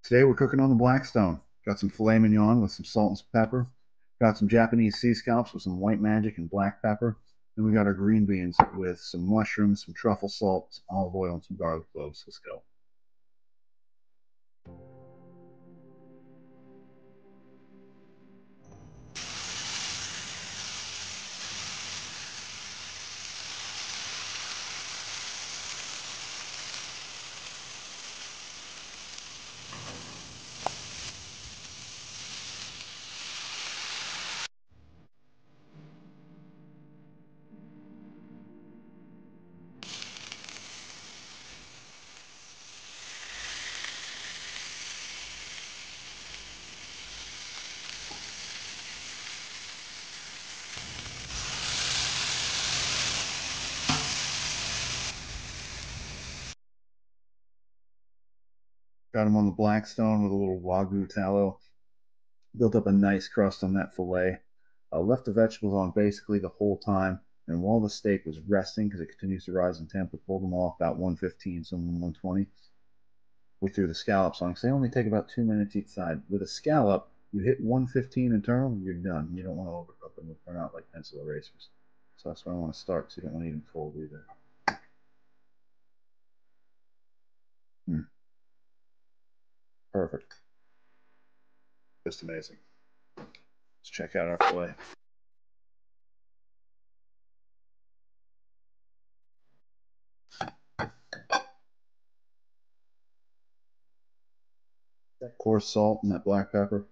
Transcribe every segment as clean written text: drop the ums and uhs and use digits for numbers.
Today we're cooking on the Blackstone. Got some filet mignon with some salt and some pepper. Got some Japanese sea scallops with some white magic and black pepper. And we got our green beans with some mushrooms, some truffle salt, some olive oil, and some garlic cloves. Let's go. Got them on the Blackstone with a little Wagyu tallow. Built up a nice crust on that filet. Left the vegetables on basically the whole time. And while the steak was resting, because it continues to rise in temp, we pulled them off about 115, some 120. We threw the scallops on because they only take about 2 minutes each side. With a scallop, you hit 115 and turn them, you're done. You don't want to overcook them; they'll turn out like pencil erasers. So that's where I want to start. So you don't want to even cold either. Perfect. Just amazing. Let's check out our filet. That coarse salt and that black pepper,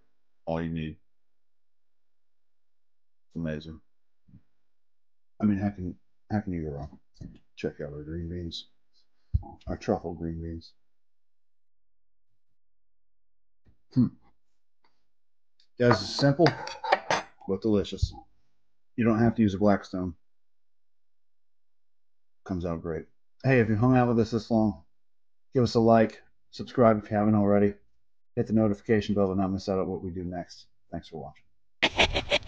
all you need. It's amazing. I mean, how can you go wrong? Check out our green beans, our truffle green beans. Hmm. Guys, it's simple but delicious. You don't have to use a Blackstone. Comes out great. Hey, if you hung out with us this long, give us a like, subscribe if you haven't already, hit the notification bell to not miss out on what we do next. Thanks for watching.